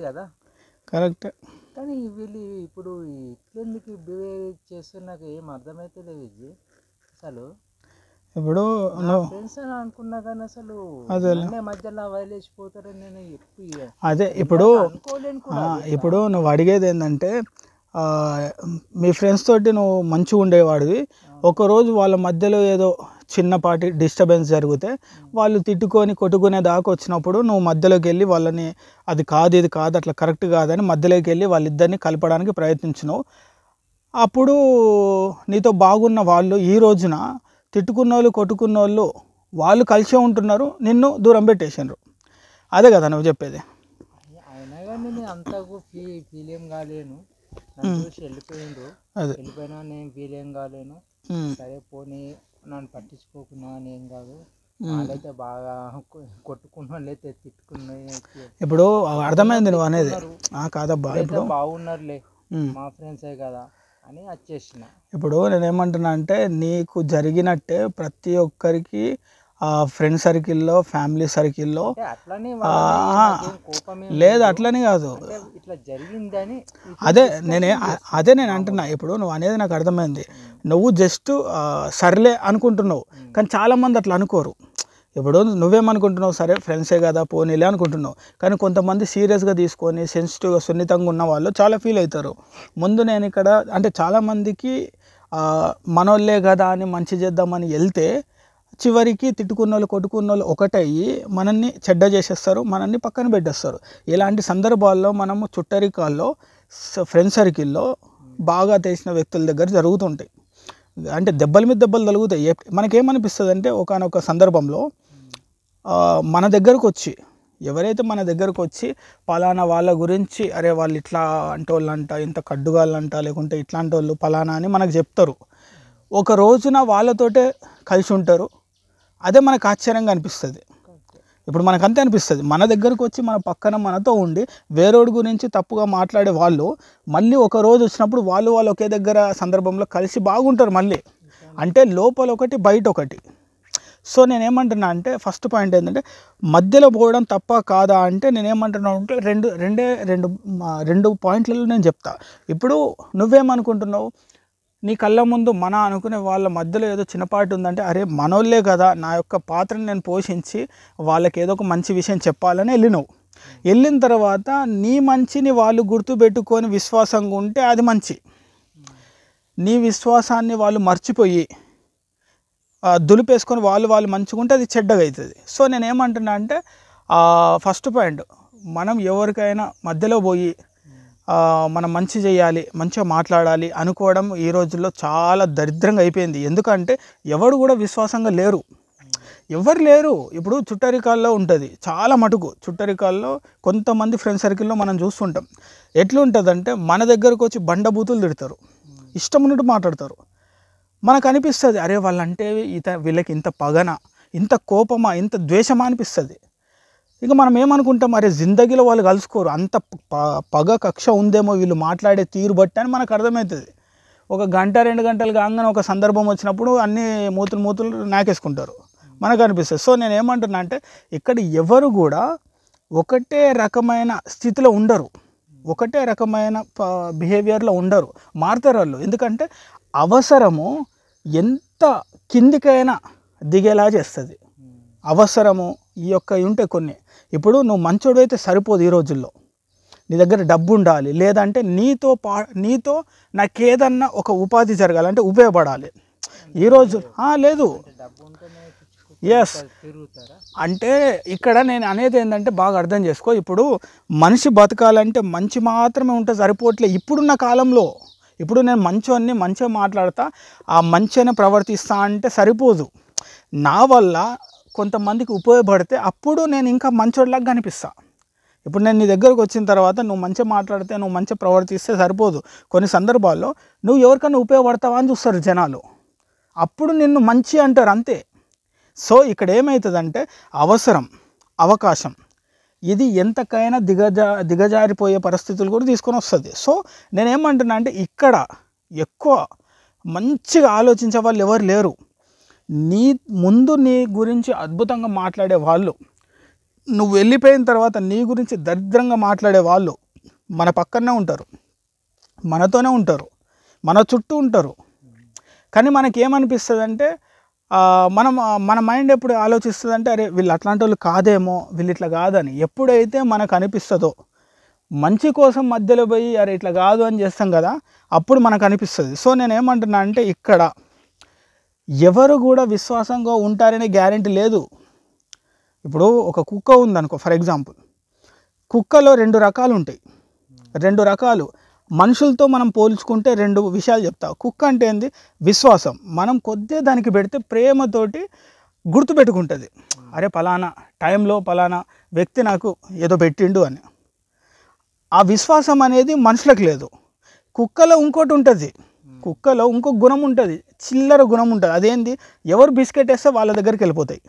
కదా. కరెక్ట్. కానీ వీళ్ళు ఇప్పుడు ఇట్లెందుకు బిహేవ్ చేస్తున్నారు నాకు ఏం అర్థమైతే విజయ్. అసలు ఇప్పుడు ఫ్రెండ్స్ అని అనుకున్నా కానీ అసలు నన్నే మధ్యలో వదిలేసిపోతారని నేను ఎప్పుడు అదే ఇప్పుడు అనుకోలేను కూడా. ఇప్పుడు నువ్వు అడిగేది ఏంటంటే మీ ఫ్రెండ్స్ తోటి నువ్వు మంచిగా ఉండేవాడివి, ఒకరోజు వాళ్ళ మధ్యలో ఏదో చిన్నపాటి డిస్టర్బెన్స్ జరిగితే వాళ్ళు తిట్టుకొని కొట్టుకునే దాకా వచ్చినప్పుడు నువ్వు మధ్యలోకి వెళ్ళి వాళ్ళని అది కాదు ఇది కాదు అట్లా కరెక్ట్ కాదని మధ్యలోకి వెళ్ళి వాళ్ళిద్దరిని కలపడానికి ప్రయత్నించినావు. అప్పుడు నీతో బాగున్న వాళ్ళు ఈ రోజున తిట్టుకున్న వాళ్ళు కొట్టుకున్న వాళ్ళు కలిసే ఉంటున్నారు, నిన్ను దూరం పెట్టేసినారు. అదే కదా నువ్వు చెప్పేది. అయినా కానీ నేను అంతకు ఫీల్ ఏం కాలేను. నన్ను చూసి వెళ్ళిపోయిండ్రు, వెళ్ళిపోయినా నేను ఫీల్ ఏం కాలేను. సరే పోనీ నన్ను పట్టించుకోకున్నా ఏం కాదు. వాళ్ళైతే బాగా కొట్టుకున్న వాళ్ళైతే తిట్టుకున్న. ఇప్పుడు అర్థమైంది నువ్వు అనేది. కాదబ్బా ఇప్పుడు బాగున్నారులే మా ఫ్రెండ్సే కదా అని వచ్చేసిన. ఇప్పుడు నేనేమంటున్నా అంటే నీకు జరిగినట్టే ప్రతి ఒక్కరికి ఫ్రెండ్ సర్కిల్లో ఫ్యామిలీ సర్కిల్లో లేదు అట్లని కాదు. ఇట్లా జరిగిందని అదే నేను అంటున్నా. ఇప్పుడు నువ్వు అనేది నాకు అర్థమైంది. నువ్వు జస్ట్ సర్లే అనుకుంటున్నావు, కానీ చాలామంది అట్లా అనుకోరు. ఇప్పుడు నువ్వేమనుకుంటున్నావు, సరే ఫ్రెండ్సే కదా పోనీలే అనుకుంటున్నావు, కానీ కొంతమంది సీరియస్గా తీసుకొని సెన్సిటివ్గా సున్నితంగా ఉన్న వాళ్ళు చాలా ఫీల్ అవుతారు. ముందు నేను ఇక్కడ అంటే చాలామందికి మనోళ్ళే కదా అని మంచి చేద్దామని వెళ్తే చివరికి తిట్టుకున్న వాళ్ళు కొట్టుకున్న వాళ్ళు ఒకటయ్యి మనల్ని చెడ్డ చేసేస్తారు, మనల్ని పక్కన పెట్టేస్తారు. ఇలాంటి సందర్భాల్లో మనము చుట్టరికాల్లో ఫ్రెండ్ సర్కిల్లో బాగా తెలిసిన వ్యక్తుల దగ్గర జరుగుతుంటాయి. అంటే దెబ్బల మీద దెబ్బలు తగులుతాయి. మనకేమనిపిస్తుంది అంటే ఒకానొక సందర్భంలో మన దగ్గరకు వచ్చి ఎవరైతే మన దగ్గరకు వచ్చి పలానా వాళ్ళ గురించి అరే వాళ్ళు ఇట్లా అంటే వాళ్ళంట ఇంత కడ్డుగాళ్ళంట లేకుంటే ఇట్లాంటి వాళ్ళు పలానా అని మనకు చెప్తారు. ఒక రోజున వాళ్ళతోటే కలిసి ఉంటారు. అదే మనకు ఆశ్చర్యంగా అనిపిస్తుంది. ఇప్పుడు మనకు అంతే అనిపిస్తుంది. మన దగ్గరకు వచ్చి మన పక్కన మనతో ఉండి వేరేోడి గురించి తప్పుగా మాట్లాడే వాళ్ళు మళ్ళీ ఒక రోజు వచ్చినప్పుడు వాళ్ళు ఒకే దగ్గర సందర్భంలో కలిసి బాగుంటారు మళ్ళీ. అంటే లోపల ఒకటి బయట ఒకటి. సో నేనేమంటున్నా అంటే ఫస్ట్ పాయింట్ ఏంటంటే మధ్యలో పోవడం తప్ప కాదా అంటే నేనేమంటున్నా అంటే రెండు పాయింట్లలో నేను చెప్తా. ఇప్పుడు నువ్వేమనుకుంటున్నావు, నీ కళ్ళ ముందు మన అనుకునే వాళ్ళ మధ్యలో ఏదో చిన్నపాటి ఉందంటే అరే మనోళ్ళే కదా నా యొక్క పాత్రను నేను పోషించి వాళ్ళకి ఏదో ఒక మంచి విషయం చెప్పాలని వెళ్ళినావు. వెళ్ళిన తర్వాత నీ మంచిని వాళ్ళు గుర్తుపెట్టుకొని విశ్వాసంగా ఉంటే అది మంచి. నీ విశ్వాసాన్ని వాళ్ళు మర్చిపోయి దులిపేసుకొని వాళ్ళు మంచిగా ఉంటే అది చెడ్డగా అవుతుంది. సో నేనేమంటున్నా అంటే ఫస్ట్ పాయింట్ మనం ఎవరికైనా మధ్యలో పోయి మనం మంచి చేయాలి మంచిగా మాట్లాడాలి అనుకోవడం ఈ రోజుల్లో చాలా దరిద్రంగా అయిపోయింది. ఎందుకంటే ఎవరు కూడా విశ్వాసంగా లేరు, ఎవరు లేరు. ఇప్పుడు చుట్టరికాల్లో ఉంటుంది చాలా మటుకు. చుట్టరికాల్లో కొంతమంది ఫ్రెండ్ సర్కిల్లో మనం చూస్తుంటాం. ఎట్లుంటుందంటే మన దగ్గరకు వచ్చి బండబూతులు తిడతారు, ఇష్టం ఉన్నట్టు మాట్లాడతారు. మనకు అనిపిస్తుంది అరే వాళ్ళంటే వీళ్ళకి ఇంత పగన ఇంత కోపమా ఇంత ద్వేషమా అనిపిస్తుంది. ఇక మనం ఏమనుకుంటాం అరే జిందగీలో వాళ్ళు కలుసుకోరు, అంత పగ కక్ష ఉందేమో వీళ్ళు మాట్లాడే తీరు బట్టి అని మనకు అర్థమవుతుంది. ఒక గంట 2 గంటలు కాగానే ఒక సందర్భం వచ్చినప్పుడు అన్నీ మూతులు నాకేసుకుంటారు మనకు అనిపిస్తుంది. సో నేను ఏమంటున్నా అంటే ఇక్కడ ఎవరు కూడా ఒకటే రకమైన స్థితిలో ఉండరు, ఒకటే రకమైన బిహేవియర్లో ఉండరు, మారుతారు వాళ్ళు. ఎందుకంటే అవసరము ఎంత కిందికైనా దిగేలా చేస్తుంది. అవసరము ఈ యొక్క ఉంటే కొన్ని. ఇప్పుడు నువ్వు మంచోడు అయితే సరిపోదు. ఈ రోజుల్లో నీ దగ్గర డబ్బు ఉండాలి, లేదంటే నీతో నాకేదన్నా ఒక ఉపాధి జరగాలంటే ఉపయోగపడాలి. ఈరోజు లేదు ఎస్ అంటే ఇక్కడ నేను అనేది ఏంటంటే బాగా అర్థం చేసుకో. ఇప్పుడు మనిషి బతకాలంటే మంచి మాత్రమే ఉంటే సరిపోవట్లే ఇప్పుడున్న కాలంలో. ఇప్పుడు నేను మంచిగా మాట్లాడతా, ఆ మంచిగానే ప్రవర్తిస్తా అంటే సరిపోదు. నా వల్ల కొంతమందికి ఉపయోగపడితే అప్పుడు నేను ఇంకా మంచోడిలాగా కనిపిస్తా. ఇప్పుడు నేను నీ దగ్గరకు వచ్చిన తర్వాత నువ్వు మంచిగా మాట్లాడితే నువ్వు మంచిగా ప్రవర్తిస్తే సరిపోదు. కొన్ని సందర్భాల్లో నువ్వు ఎవరికైనా ఉపయోగపడతావా అని చూస్తారు జనాలు, అప్పుడు నిన్ను మంచి అంటారు అంతే. సో ఇక్కడ ఏమవుతుందంటే అవసరం అవకాశం ఇది ఎంతకైనా దిగజారిపోయే పరిస్థితులు కూడా తీసుకొని వస్తుంది. సో నేనేమంటున్నా అంటే ఇక్కడ ఎక్కువ మంచిగా ఆలోచించే వాళ్ళు ఎవరు లేరు. నీ గురించి అద్భుతంగా మాట్లాడే వాళ్ళు నువ్వు వెళ్ళిపోయిన తర్వాత నీ గురించి దరిద్రంగా మాట్లాడే వాళ్ళు మన పక్కనే ఉంటారు, మనతోనే ఉంటారు, మన చుట్టూ ఉంటారు. కానీ మనకేమనిపిస్తుంది అంటే మన మైండ్ ఎప్పుడు ఆలోచిస్తుంది అంటే అరే వీళ్ళు అట్లాంటి వాళ్ళు కాదేమో, వీళ్ళు ఇట్లా కాదని. ఎప్పుడైతే మనకు అనిపిస్తుందో మంచి కోసం మధ్యలో పోయి అరే ఇట్లా కాదు అని చేస్తాం కదా, అప్పుడు మనకు అనిపిస్తుంది. సో నేను ఏమంటున్నా అంటే ఇక్కడ ఎవరు కూడా విశ్వాసంగా ఉంటారనే గ్యారెంటీ లేదు. ఇప్పుడు ఒక కుక్క ఉందనుకో, ఫర్ ఎగ్జాంపుల్, కుక్కలో 2 రకాలు ఉంటాయి. 2 రకాలు మనుషులతో మనం పోల్చుకుంటే 2 విషయాలు చెప్తా. కుక్క అంటే ఏంది? విశ్వాసం. మనం కొద్దిగా దానికి పెడితే ప్రేమతోటి గుర్తుపెట్టుకుంటుంది, అరే పలానా టైంలో పలానా వ్యక్తి నాకు ఏదో పెట్టిండు అని. ఆ విశ్వాసం అనేది మనుషులకు లేదు. కుక్కలో ఇంకోటి ఉంటుంది, కుక్కలో ఇంకొక గుణం ఉంటుంది, చిల్లర గుణం ఉంటుంది. అదేంది? ఎవరు బిస్కెట్ వేస్తే వాళ్ళ దగ్గరికి వెళ్ళిపోతాయి.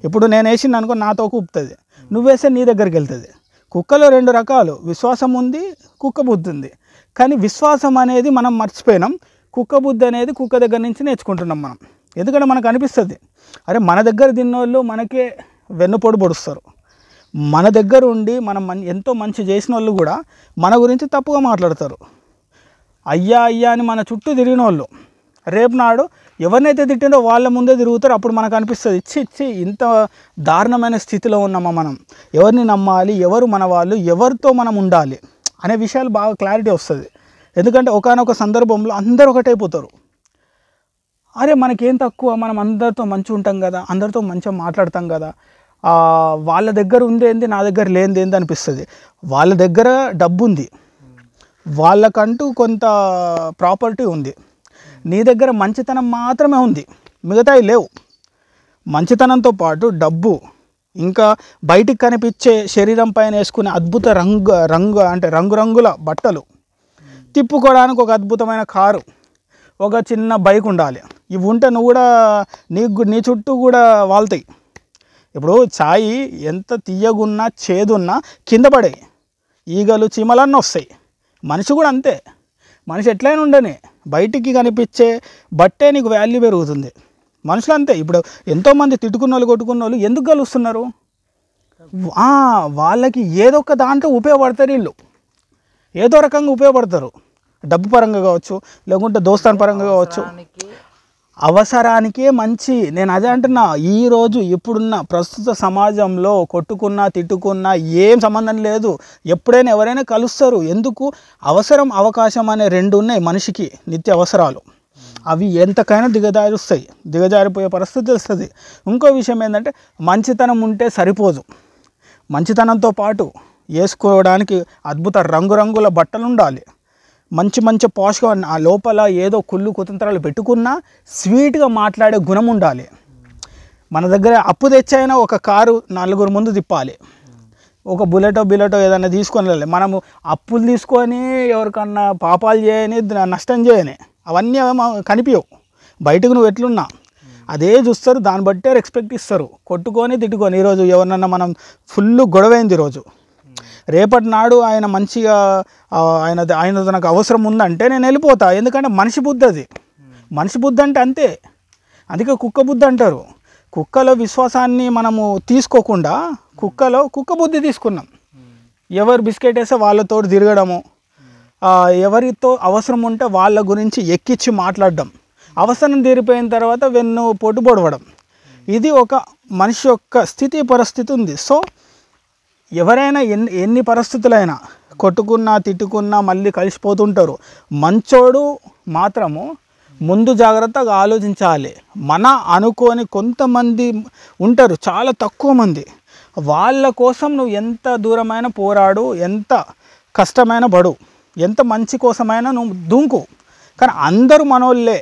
ఇప్పుడు నేను వేసింది అనుకో, నాతో కూపుతుంది, నువ్వేస్తే నీ దగ్గరికి వెళ్తుంది. కుక్కలో 2 రకాలు, విశ్వాసం ఉంది, కుక్క బుద్ధి ఉంది. కానీ విశ్వాసం అనేది మనం మర్చిపోయినాం, కుక్క బుద్ధి అనేది కుక్క దగ్గర నుంచి నేర్చుకుంటున్నాం మనం. ఎందుకంటే మనకు అనిపిస్తుంది అరే మన దగ్గర తిన్నోళ్ళు మనకే వెన్నుపోటు పొడుస్తారు. మన దగ్గర ఉండి మనం ఎంతో మంచి చేసిన వాళ్ళు కూడా మన గురించి తప్పుగా మాట్లాడతారు. అయ్యా అయ్యా అని మన చుట్టూ తిరిగిన వాళ్ళు రేపు నాడు ఎవరినైతే తిట్టిండో వాళ్ళ ముందే తిరుగుతారు. అప్పుడు మనకు అనిపిస్తుంది ఇచ్చి ఇంత దారుణమైన స్థితిలో ఉన్నామా మనం, ఎవరిని నమ్మాలి, ఎవరు మన వాళ్ళు, ఎవరితో మనం ఉండాలి అనే విషయాలు బాగా క్లారిటీ వస్తుంది. ఎందుకంటే ఒకానొక సందర్భంలో అందరూ ఒకటైపోతారు. అరే మనకేం తక్కువ, మనం అందరితో మంచిగా ఉంటాం కదా, అందరితో మంచిగా మాట్లాడతాం కదా, వాళ్ళ దగ్గర ఉందేంది నా దగ్గర లేనిదేంది అనిపిస్తుంది. వాళ్ళ దగ్గర డబ్బు ఉంది, వాళ్ళకంటూ కొంత ప్రాపర్టీ ఉంది, నీ దగ్గర మంచితనం మాత్రమే ఉంది, మిగతావి లేవు. మంచితనంతో పాటు డబ్బు, ఇంకా బయటికి కనిపించే శరీరం పైన వేసుకునే అద్భుత రంగురంగుల బట్టలు, తిప్పుకోవడానికి ఒక అద్భుతమైన కారు, ఒక చిన్న బైక్ ఉండాలి. ఇవి ఉంటే నువ్వు కూడా నీ చుట్టూ కూడా వాళ్తాయి. ఇప్పుడు ఛాయ్ ఎంత తీయగున్నా చేదున్నా కింద పడే ఈగలు చీమలన్నీ వస్తాయి. మనిషి కూడా అంతే, మనిషి ఎట్లయినా ఉండని బయటికి కనిపించే బట్టే నీకు వాల్యూ పెరుగుతుంది. మనుషులు అంతే. ఇప్పుడు ఎంతోమంది తిట్టుకున్న వాళ్ళు కొట్టుకున్న వాళ్ళు ఎందుకు కలుస్తున్నారు? వాళ్ళకి ఏదో ఒక దాంట్లో ఉపయోగపడతారు, వీళ్ళు ఏదో రకంగా ఉపయోగపడతారు. డబ్బు పరంగా కావచ్చు, లేకుంటే దోస్తాన్ పరంగా కావచ్చు, అవసరానికే మంచి. నేను అదే అంటున్నా, ఈరోజు ఇప్పుడున్న ప్రస్తుత సమాజంలో కొట్టుకున్నా తిట్టుకున్నా ఏం సంబంధం లేదు. ఎప్పుడైనా ఎవరైనా కలుస్తారు. ఎందుకు? అవసరం అవకాశం అనే 2 ఉన్నాయి మనిషికి, నిత్య అవసరాలు. అవి ఎంతకైనా దిగజారిపోయే పరిస్థితి వస్తుంది. ఇంకో విషయం ఏంటంటే మంచితనం ఉంటే సరిపోదు, మంచితనంతో పాటు వేసుకోవడానికి అద్భుత రంగురంగుల బట్టలు ఉండాలి, మంచి పాష్గా ఆ లోపల ఏదో కుళ్ళు కుతంత్రాలు పెట్టుకున్నా స్వీట్గా మాట్లాడే గుణం ఉండాలి. మన దగ్గర అప్పు తెచ్చైనా ఒక కారు 4 ముందు తిప్పాలి, ఒక బుల్లెటో ఏదైనా తీసుకొని వెళ్ళాలి. మనము అప్పులు తీసుకొని ఎవరికన్నా పాపాలు చేయని, నష్టం చేయని, అవన్నీ కనిపించవు. బయటకు నువ్వు ఎట్లున్నా అదే చూస్తారు, దాన్ని బట్టే రెస్పెక్ట్ ఇస్తారు. కొట్టుకొని తిట్టుకొని ఈరోజు ఎవరినన్నా మనం ఫుల్ గొడవైంది ఈరోజు, రేపటి నాడు ఆయన మంచిగా ఆయన నాకు అవసరం ఉందంటే నేను వెళ్ళిపోతా. ఎందుకంటే మనిషి బుద్ధి అది, మనిషి బుద్ధి అంటే అంతే. అందుకే కుక్క బుద్ధి అంటారు. కుక్కలో విశ్వాసాన్ని మనము తీసుకోకుండా కుక్క బుద్ధి తీసుకున్నాం. ఎవరు బిస్కెట్ వేస్తే వాళ్ళతో తిరగడము, ఎవరితో అవసరం ఉంటే వాళ్ళ గురించి ఎక్కించి మాట్లాడడం, అవసరం తీరిపోయిన తర్వాత వెన్ను పొట్టు పొడవడం, ఇది ఒక మనిషి యొక్క స్థితి పరిస్థితి ఉంది. సో ఎవరైనా ఎన్ని పరిస్థితులైనా కొట్టుకున్నా తిట్టుకున్నా మళ్ళీ కలిసిపోతుంటారు. మంచోడు మాత్రము ముందు జాగ్రత్తగా ఆలోచించాలి. మన అనుకోని కొంతమంది ఉంటారు, చాలా తక్కువ మంది. వాళ్ళ కోసం నువ్వు ఎంత దూరమైన పోరాడు, ఎంత కష్టమైన పడు, ఎంత మంచి కోసమైనా నువ్వు దుంకు. కానీ అందరూ మనోళ్ళే,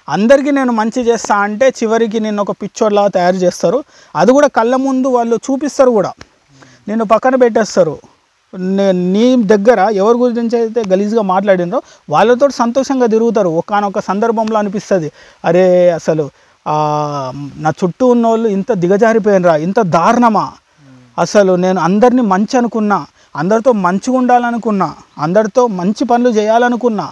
అందరికీ నేను మంచి చేస్తా అంటే చివరికి నిన్ను ఒక పిచ్చోడ్లా తయారు చేస్తారు. అది కూడా కళ్ళ ముందు వాళ్ళు చూపిస్తారు కూడా, నిన్ను పక్కన పెట్టేస్తారు. నీ దగ్గర ఎవరి గురించి అయితే గలీజ్గా మాట్లాడినరో వాళ్ళతో సంతోషంగా తిరుగుతారు. ఒకానొక సందర్భంలో అనిపిస్తుంది, అరే అసలు నా చుట్టూ ఉన్న వాళ్ళు ఇంత దిగజారిపోయినరా, ఇంత దారుణమా, అసలు నేను అందరినీ మంచి అనుకున్నా, అందరితో మంచిగా ఉండాలనుకున్నా, అందరితో మంచి పనులు చేయాలనుకున్నా,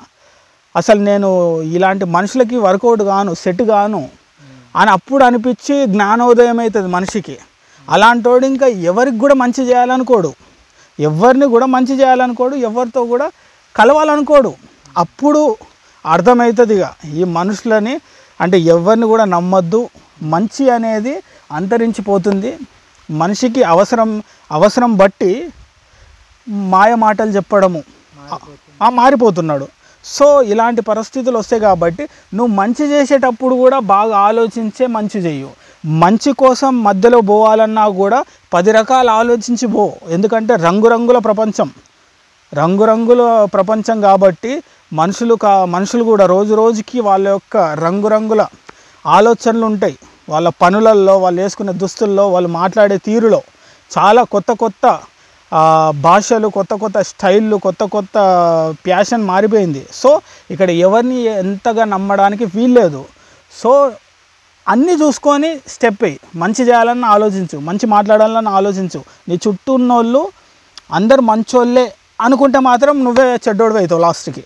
అసలు నేను ఇలాంటి మనుషులకి వర్కౌట్ గాను, సెట్ గాను అని అప్పుడు అనిపించి జ్ఞానోదయం అవుతుంది మనిషికి. అలాంటోడు ఇంకా ఎవరికి కూడా మంచి చేయాలనుకోడు, ఎవరిని కూడా మంచి చేయాలనుకోడు, ఎవరితో కూడా కలవాలనుకోడు. అప్పుడు అర్థమవుతుంది ఇక ఈ మనుషులని అంటే ఎవరిని కూడా నమ్మొద్దు, మంచి అనేది అంతరించిపోతుంది. మనిషికి అవసరం బట్టి మాయ మాటలు చెప్పడము మారిపోతున్నాడు. సో ఇలాంటి పరిస్థితులు వస్తాయి కాబట్టి నువ్వు మంచి చేసేటప్పుడు కూడా బాగా ఆలోచించే మంచి చెయ్యు. మంచి కోసం మధ్యలో పోవాలన్నా కూడా 10 రకాలు ఆలోచించి పో. ఎందుకంటే రంగురంగుల ప్రపంచం కాబట్టి మనుషులు కూడా రోజు రోజుకి వాళ్ళ యొక్క రంగురంగుల ఆలోచనలు ఉంటాయి. వాళ్ళ పనులలో, వాళ్ళు వేసుకునే దుస్తుల్లో, వాళ్ళు మాట్లాడే తీరులో చాలా కొత్త భాషలు, కొత్త స్టైళ్ళు, కొత్త ప్యాషన్ మారిపోయింది. సో ఇక్కడ ఎవరిని ఎంతగా నమ్మడానికి వీల్లేదు. సో అన్నీ చూసుకొని స్టెప్ అయ్యి మంచి చేయాలన్నా ఆలోచించు, మంచి మాట్లాడాలన్నా ఆలోచించు. నీ చుట్టూ ఉన్నోళ్ళు అందరు మంచోళ్ళే అనుకుంటే మాత్రం నువ్వే చెడ్డోడివి అవుతావు లాస్ట్కి.